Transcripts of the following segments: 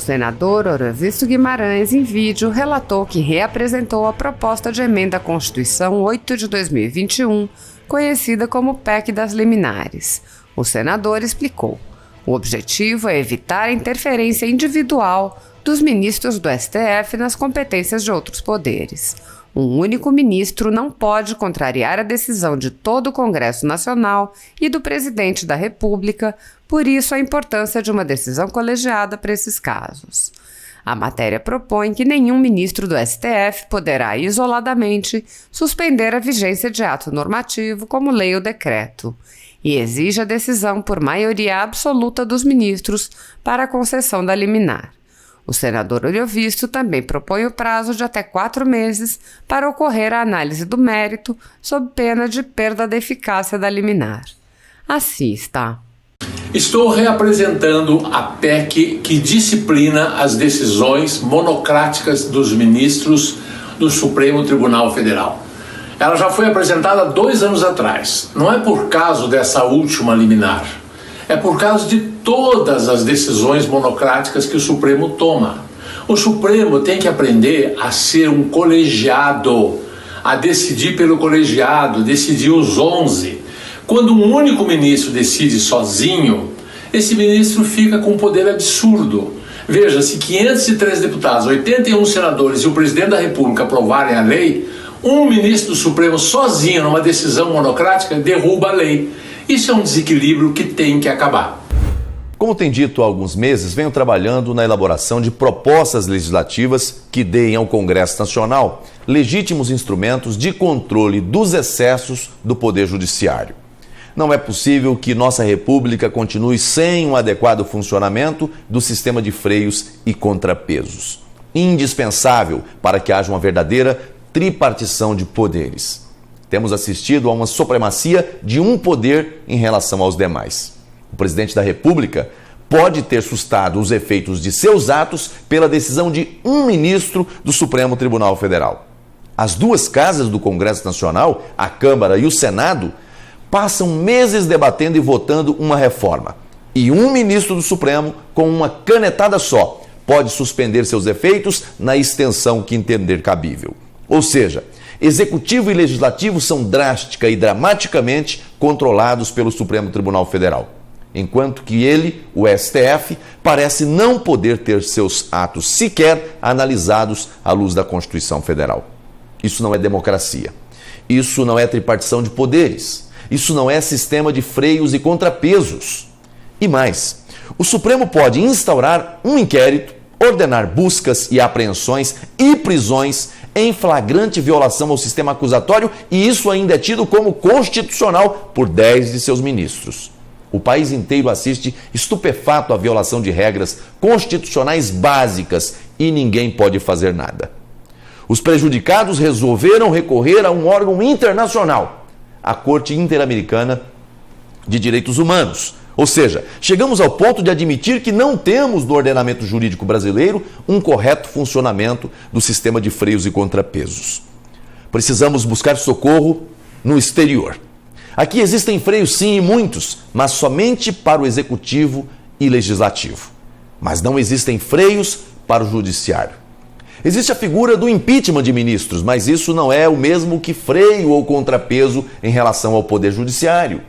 senador Oravisto Guimarães, em vídeo, relatou que reapresentou a proposta de emenda à Constituição 8 de 2021, conhecida como PEC das liminares. O senador explicou: o objetivo é evitar a interferência individual dos ministros do STF nas competências de outros poderes. Um único ministro não pode contrariar a decisão de todo o Congresso Nacional e do presidente da República, por isso a importância de uma decisão colegiada para esses casos. A matéria propõe que nenhum ministro do STF poderá, isoladamente, suspender a vigência de ato normativo como lei ou decreto, e exige a decisão por maioria absoluta dos ministros para a concessão da liminar. O senador Oravisto também propõe o prazo de até 4 meses para ocorrer a análise do mérito, sob pena de perda da eficácia da liminar. Assista. Estou reapresentando a PEC que disciplina as decisões monocráticas dos ministros do Supremo Tribunal Federal. Ela já foi apresentada 2 anos atrás. Não é por causa dessa última liminar. É por causa de todas as decisões monocráticas que o Supremo toma. O Supremo tem que aprender a ser um colegiado, a decidir pelo colegiado, decidir os 11. Quando um único ministro decide sozinho, esse ministro fica com um poder absurdo. Veja, se 503 deputados, 81 senadores e o presidente da República aprovarem a lei, um ministro do Supremo sozinho, numa decisão monocrática, derruba a lei. Isso é um desequilíbrio que tem que acabar. Como tem dito há alguns meses, venho trabalhando na elaboração de propostas legislativas que deem ao Congresso Nacional legítimos instrumentos de controle dos excessos do Poder Judiciário. Não é possível que nossa República continue sem um adequado funcionamento do sistema de freios e contrapesos. Indispensável para que haja uma verdadeira tripartição de poderes. Temos assistido a uma supremacia de um poder em relação aos demais. O presidente da República pode ter sustado os efeitos de seus atos pela decisão de um ministro do Supremo Tribunal Federal. As 2 casas do Congresso Nacional, a Câmara e o Senado, passam meses debatendo e votando uma reforma. E um ministro do Supremo, com uma canetada só, pode suspender seus efeitos na extensão que entender cabível. Ou seja, Executivo e Legislativo são drástica e dramaticamente controlados pelo Supremo Tribunal Federal, enquanto que ele, o STF, parece não poder ter seus atos sequer analisados à luz da Constituição Federal. Isso não é democracia. Isso não é tripartição de poderes. Isso não é sistema de freios e contrapesos. E mais, o Supremo pode instaurar um inquérito, ordenar buscas e apreensões e prisões em flagrante violação ao sistema acusatório, e isso ainda é tido como constitucional por 10 de seus ministros. O país inteiro assiste estupefato à violação de regras constitucionais básicas e ninguém pode fazer nada. Os prejudicados resolveram recorrer a um órgão internacional, a Corte Interamericana de Direitos Humanos. Ou seja, chegamos ao ponto de admitir que não temos no ordenamento jurídico brasileiro um correto funcionamento do sistema de freios e contrapesos. Precisamos buscar socorro no exterior. Aqui existem freios sim, e muitos, mas somente para o Executivo e Legislativo. Mas não existem freios para o Judiciário. Existe a figura do impeachment de ministros, mas isso não é o mesmo que freio ou contrapeso em relação ao Poder Judiciário.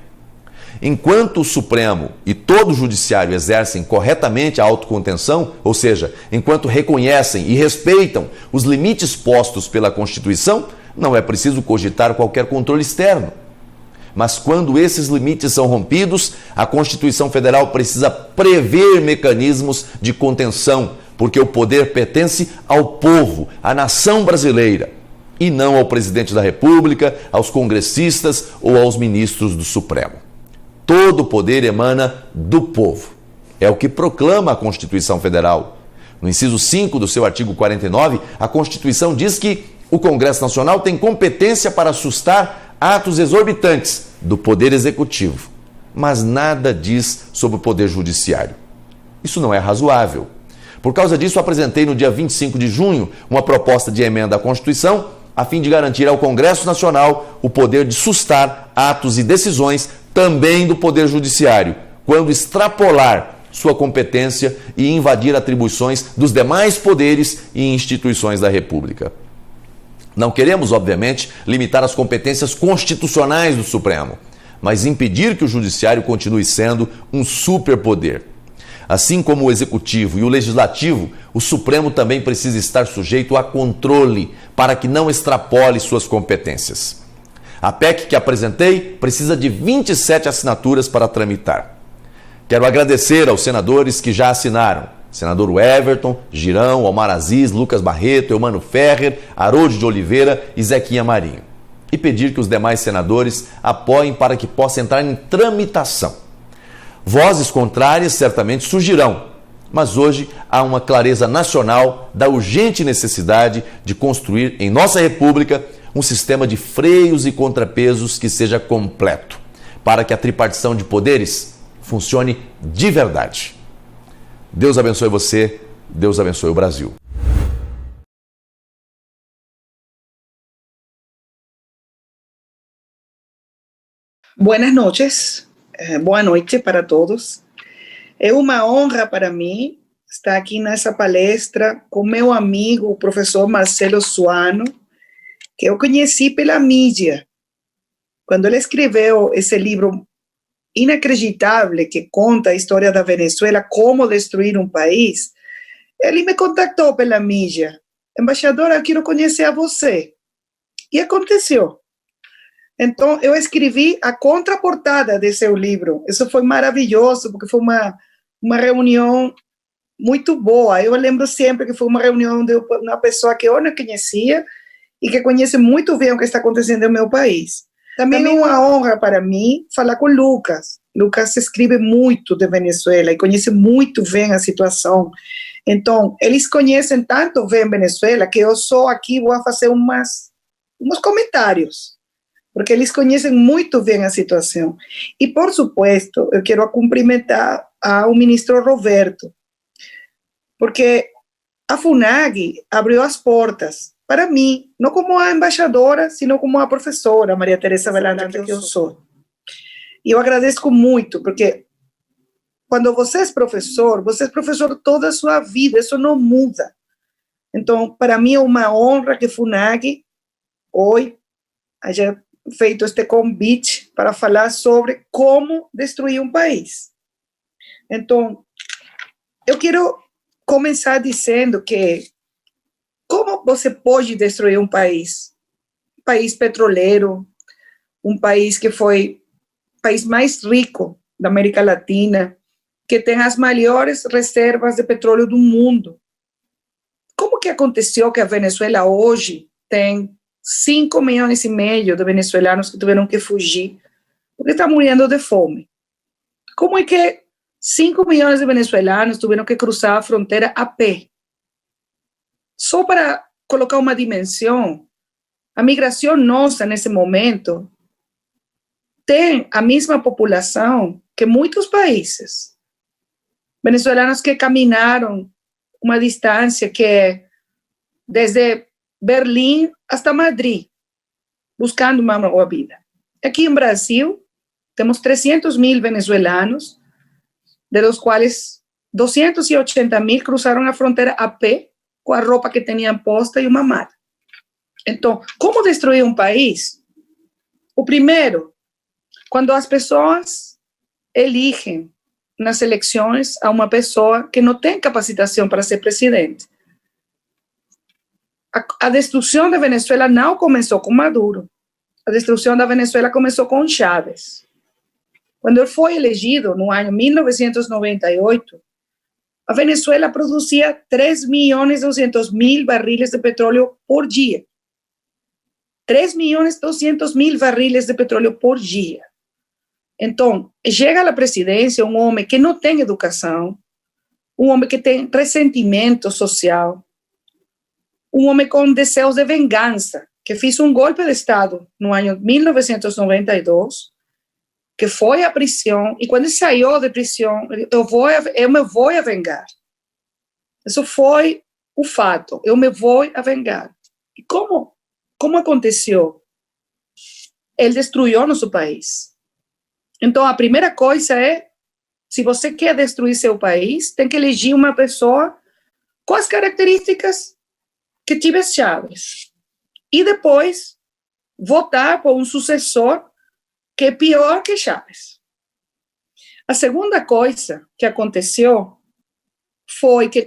Enquanto o Supremo e todo o Judiciário exercem corretamente a autocontenção, ou seja, enquanto reconhecem e respeitam os limites postos pela Constituição, não é preciso cogitar qualquer controle externo. Mas quando esses limites são rompidos, a Constituição Federal precisa prever mecanismos de contenção, porque o poder pertence ao povo, à nação brasileira, e não ao presidente da República, aos congressistas ou aos ministros do Supremo. Todo o poder emana do povo. É o que proclama a Constituição Federal. No inciso 5 do seu artigo 49, a Constituição diz que o Congresso Nacional tem competência para sustar atos exorbitantes do Poder Executivo, mas nada diz sobre o Poder Judiciário. Isso não é razoável. Por causa disso, apresentei no dia 25 de junho uma proposta de emenda à Constituição a fim de garantir ao Congresso Nacional o poder de sustar atos e decisões também do Poder Judiciário, quando extrapolar sua competência e invadir atribuições dos demais poderes e instituições da República. Não queremos, obviamente, limitar as competências constitucionais do Supremo, mas impedir que o Judiciário continue sendo um superpoder. Assim como o Executivo e o Legislativo, o Supremo também precisa estar sujeito a controle para que não extrapole suas competências. A PEC que apresentei precisa de 27 assinaturas para tramitar. Quero agradecer aos senadores que já assinaram: senador Everton, Girão, Omar Aziz, Lucas Barreto, Eumano Ferrer, Haroldo de Oliveira e Zequinha Marinho. E pedir que os demais senadores apoiem para que possa entrar em tramitação. Vozes contrárias certamente surgirão, mas hoje há uma clareza nacional da urgente necessidade de construir em nossa República um sistema de freios e contrapesos que seja completo, para que a tripartição de poderes funcione de verdade. Deus abençoe você, Deus abençoe o Brasil. Buenas noches, boa noite para todos. É uma honra para mim estar aqui nessa palestra com meu amigo, o professor Marcelo Suano, que eu conheci pela mídia. Quando ele escreveu esse livro inacreditável que conta a história da Venezuela, como destruir um país, ele me contactou pela mídia. Embaixadora, eu quero conhecer a você. E aconteceu. Então, eu escrevi a contraportada de seu livro. Isso foi maravilhoso, porque foi uma reunião muito boa. Eu lembro sempre que foi uma reunião de uma pessoa que eu não conhecia e que conhece muito bem o que está acontecendo no meu país. Também é uma honra para mim falar com o Lucas. Lucas escreve muito de Venezuela e conhece muito bem a situação. Então, eles conhecem tanto bem Venezuela que eu só aqui vou fazer uns comentários, porque eles conhecem muito bem a situação. E, por supuesto, eu quero cumprimentar ao ministro Roberto, porque a FUNAG abriu as portas para mim, não como a embaixadora, sino como a professora Maria Teresa Velanda, que eu sou. E eu agradeço muito, porque quando você é professor toda a sua vida, isso não muda. Então, para mim é uma honra que a FUNAG hoje haya feito este convite para falar sobre como destruir um país. Então, eu quero começar dizendo que como você pode destruir um país? Um país petroleiro, um país que foi o país mais rico da América Latina, que tem as maiores reservas de petróleo do mundo. Como que aconteceu que a Venezuela hoje tem 5,5 milhões de venezuelanos que tiveram que fugir porque estão morrendo de fome? Como é que 5 milhões de venezuelanos tiveram que cruzar a fronteira a pé? Só para colocar uma dimensão, a migração nossa nesse momento tem a mesma população que muitos países. Venezuelanos que caminaram uma distância que é desde Berlim hasta Madrid, buscando uma boa vida. Aqui em Brasil, temos 300 mil venezuelanos, de los quais 280 mil cruzaram a fronteira a pé, com a roupa que tinham posta e uma mala. Então, como destruir um país? O primeiro, quando as pessoas elegem nas eleições a uma pessoa que não tem capacitação para ser presidente. A destruição da Venezuela não começou com Maduro. A destruição da Venezuela começou com Chávez. Quando ele foi elegido, no ano 1998, a Venezuela produzia 3.200.000 barriles de petróleo por dia. 3.200.000 barriles de petróleo por dia. Então, chega à presidência um homem que não tem educação, um homem que tem ressentimento social, um homem com desejos de vingança, que fez um golpe de Estado no ano 1992, que foi à prisão, e quando ele saiu de prisão, eu me vou a vingar. Isso foi o fato, eu me vou a vingar. E como aconteceu? Ele destruiu nosso país. Então, a primeira coisa é se você quer destruir seu país, tem que eleger uma pessoa com as características que tive Chávez. E depois votar por um sucessor que é pior que Chávez. A segunda coisa que aconteceu foi que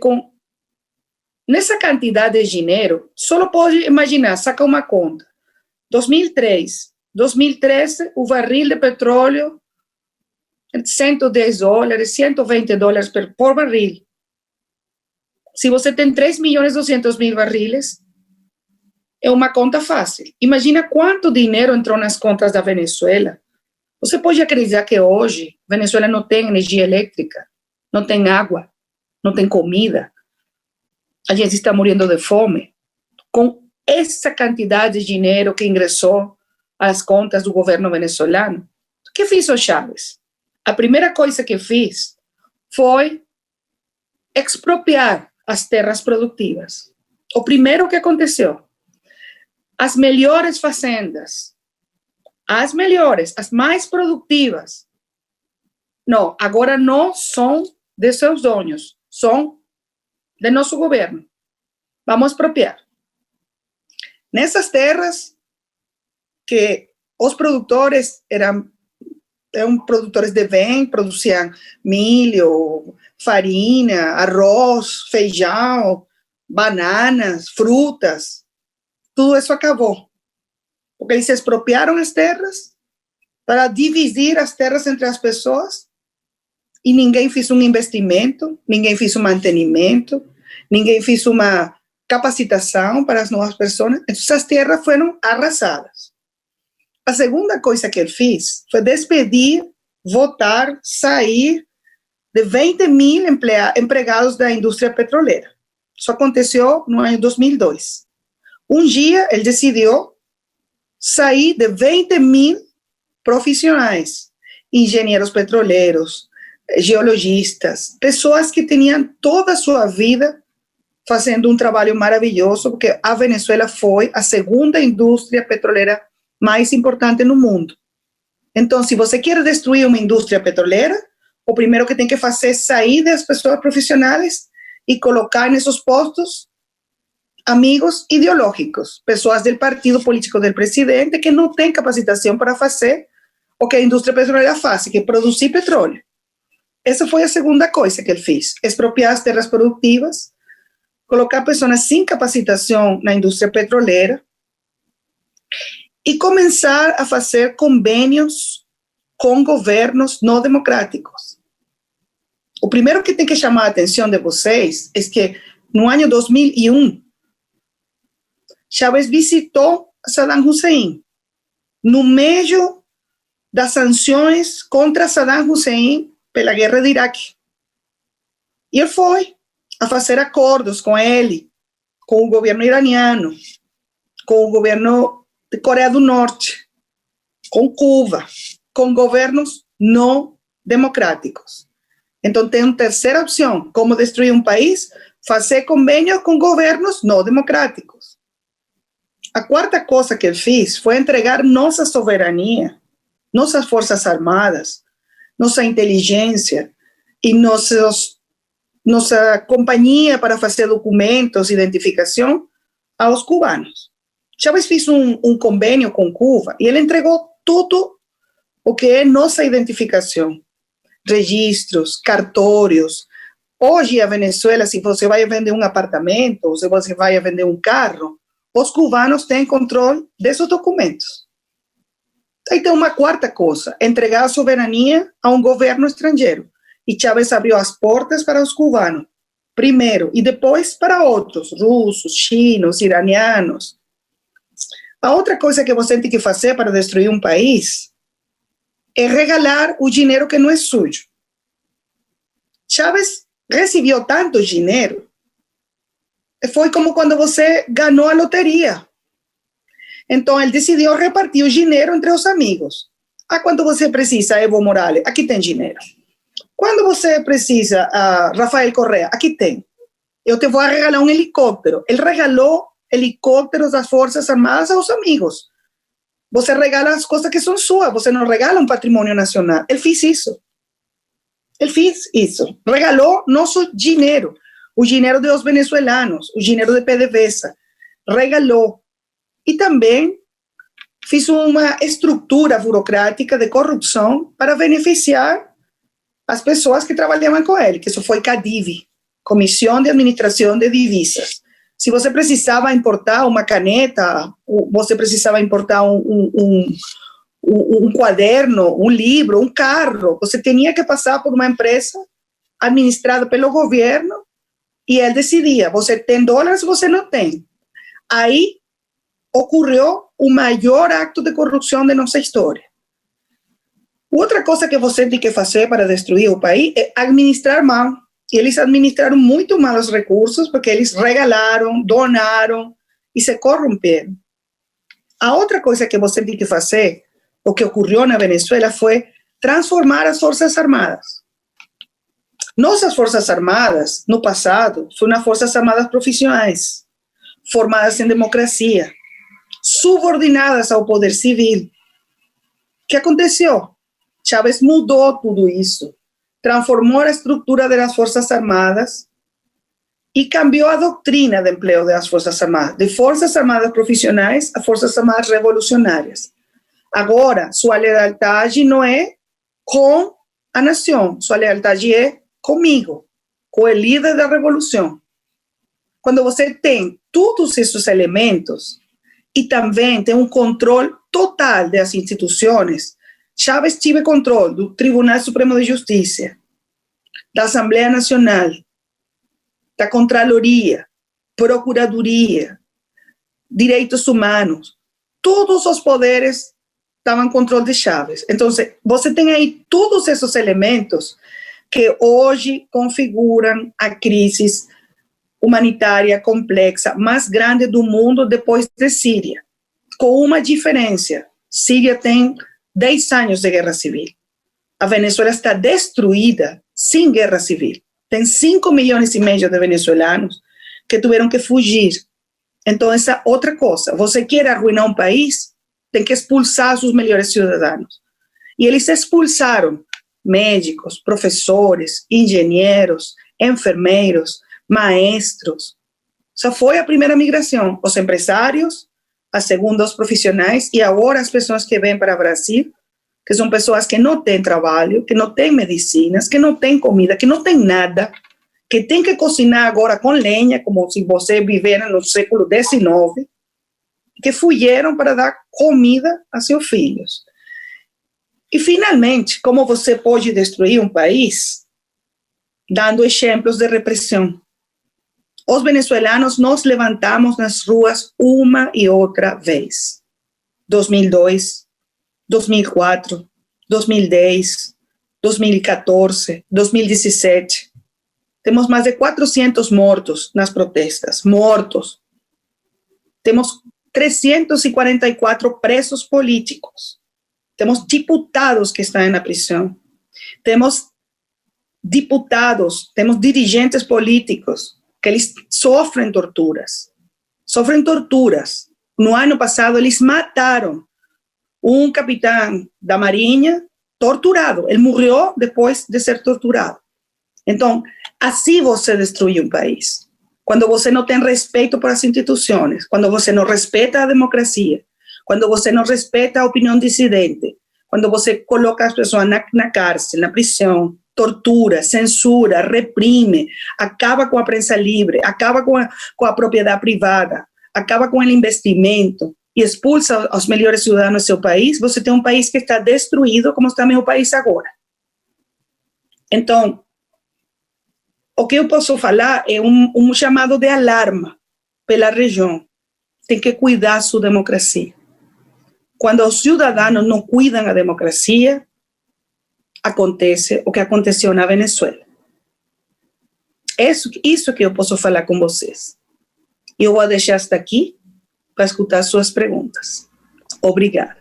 nessa quantidade de dinheiro, só pode imaginar, saca uma conta. 2003, 2013, o barril de petróleo, $110, $120 por barril. Se você tem 3.200.000 barriles, é uma conta fácil. Imagina quanto dinheiro entrou nas contas da Venezuela. Você pode acreditar que hoje a Venezuela não tem energia elétrica, não tem água, não tem comida. A gente está morrendo de fome. Com essa quantidade de dinheiro que ingressou às contas do governo venezuelano, o que fez o Chávez? A primeira coisa que fez foi expropriar as terras produtivas. O primeiro que aconteceu, as melhores fazendas, as melhores, as mais produtivas, não, agora não são de seus donos, são de nosso governo. Vamos expropriar. Nessas terras que os produtores eram produtores de bem, produziam milho, farinha, arroz, feijão, bananas, frutas, tudo isso acabou. Porque eles expropriaram as terras para dividir as terras entre as pessoas e ninguém fez um investimento, ninguém fez um mantenimento, ninguém fez uma capacitação para as novas pessoas. Então, essas terras foram arrasadas. A segunda coisa que ele fez foi despedir, votar, sair de 20.000 empregados da indústria petroleira. Isso aconteceu no ano 2002. Um dia, ele decidiu sair de 20.000 profissionais, engenheiros petroleiros, geologistas, pessoas que tinham toda a sua vida fazendo um trabalho maravilhoso, porque a Venezuela foi a segunda indústria petroleira mais importante no mundo. Então, se você quer destruir uma indústria petroleira, o primeiro que tem que fazer é sair das pessoas profissionais e colocar nesses postos amigos ideológicos, pessoas do partido político do presidente que não têm capacitação para fazer o que a indústria petroleira faz, que é produzir petróleo. Essa foi a segunda coisa que ele fez, expropriar as terras produtivas, colocar pessoas sem capacitação na indústria petroleira e começar a fazer convênios com governos não democráticos. O primeiro que tem que chamar a atenção de vocês é que no ano 2001, Chávez visitou Saddam Hussein no meio das sanções contra Saddam Hussein pela guerra de Iraque. E ele foi a fazer acordos com ele, com o governo iraniano, com o governo de Coreia do Norte, com Cuba, com governos não democráticos. Então, tem uma terceira opção, como destruir um país, fazer convênios com governos não democráticos. A quarta coisa que ele fez foi entregar nossa soberania, nossas forças armadas, nossa inteligência e nossa companhia para fazer documentos, identificação, aos cubanos. Chávez fez um convênio com Cuba e ele entregou tudo o que é nossa identificação, registros, cartórios. Hoje, a Venezuela, se você vai vender um apartamento, ou se você vai vender um carro, os cubanos têm controle desses documentos. Aí tem uma quarta coisa, entregar a soberania a um governo estrangeiro. E Chávez abriu as portas para os cubanos, primeiro, e depois para outros, russos, chinos, iranianos. A outra coisa que você tem que fazer para destruir um país é regalar o dinheiro que não é sujo. Chávez recebeu tanto dinheiro, foi como quando você ganhou a loteria. Então, ele decidiu repartir o dinheiro entre os amigos. Quando você precisa, Evo Morales, aqui tem dinheiro. Quando você precisa, Rafael Correa, aqui tem. Eu te vou regalar um helicóptero. Ele regalou helicópteros das Forças Armadas aos amigos. Você regala as coisas que são suas, você não regala um patrimônio nacional. Ele fez isso. Ele fez isso, regalou nosso dinheiro, o dinheiro dos venezuelanos, o dinheiro de PDVSA, regalou. E também fez uma estrutura burocrática de corrupção para beneficiar as pessoas que trabalhavam com ele, que isso foi CADIV, Comissão de Administração de Divisas. Se você precisava importar uma caneta, você precisava importar um quaderno, um livro, um carro, você tinha que passar por uma empresa administrada pelo governo e ele decidia, você tem dólares ou você não tem. Aí ocorreu o maior acto de corrupção de nossa história. Outra coisa que você tem que fazer para destruir o país é administrar mal. E eles administraram muito mal os recursos porque eles regalaram, donaram e se corromperam. A outra coisa que você tem que fazer, o que ocorreu na Venezuela, foi transformar as Forças Armadas. Nossas Forças Armadas, no passado, foram Forças Armadas profissionais, formadas em democracia, subordinadas ao poder civil. O que aconteceu? Chávez mudou tudo isso, transformou a estrutura das Forças Armadas e cambiou a doutrina de emprego das Forças Armadas, de Forças Armadas profissionais a Forças Armadas revolucionárias. Agora, sua lealdade não é com a nação, sua lealdade é comigo, com o líder da revolução. Quando você tem todos esses elementos e também tem um controle total das instituições, Chávez tive controle do Tribunal Supremo de Justiça, da Assembleia Nacional, da Contraloria, Procuradoria, Direitos Humanos. Todos os poderes estavam em controle de Chávez. Então, você tem aí todos esses elementos que hoje configuram a crise humanitária complexa mais grande do mundo depois de Síria. Com uma diferença: Síria tem 10 anos de guerra civil. A Venezuela está destruída sem guerra civil. Tem 5 milhões e meio de venezuelanos que tiveram que fugir. Então, essa outra coisa. Você quer arruinar um país, tem que expulsar seus melhores cidadãos. E eles expulsaram médicos, professores, engenheiros, enfermeiros, maestros. Essa foi a primeira migração. Os empresários, a segunda, os profissionais, e agora as pessoas que vêm para o Brasil, que são pessoas que não têm trabalho, que não têm medicinas, que não têm comida, que não têm nada, que têm que cozinhar agora com lenha, como se você vivesse no século XIX, que fugiram para dar comida a seus filhos. E, finalmente, como você pode destruir um país? Dando exemplos de repressão. Os venezuelanos nos levantamos nas ruas uma e outra vez. 2002, 2004, 2010, 2014, 2017. Temos mais de 400 mortos nas protestas. Mortos. Temos 344 presos políticos. Temos diputados que estão na prisão. Temos diputados, temos dirigentes políticos que eles sofrem torturas. Sofrem torturas. No ano passado, eles mataram um capitão da Marinha torturado. Ele morreu depois de ser torturado. Então, assim você destrui um país. Quando você não tem respeito por as instituições, quando você não respeita a democracia, quando você não respeita a opinião dissidente, quando você coloca as pessoas na cárcel, na prisão, tortura, censura, reprime, acaba com a prensa livre, acaba com a propriedade privada, acaba com o investimento e expulsa os melhores cidadãos do seu país, você tem um país que está destruído, como está meu país agora. Então, o que eu posso falar é um chamado de alarma pela região. Tem que cuidar sua democracia. Quando os cidadãos não cuidam a democracia, acontece o que aconteceu na Venezuela. Isso que eu posso falar com vocês. Eu vou deixar hasta aqui para escutar suas perguntas. Obrigada.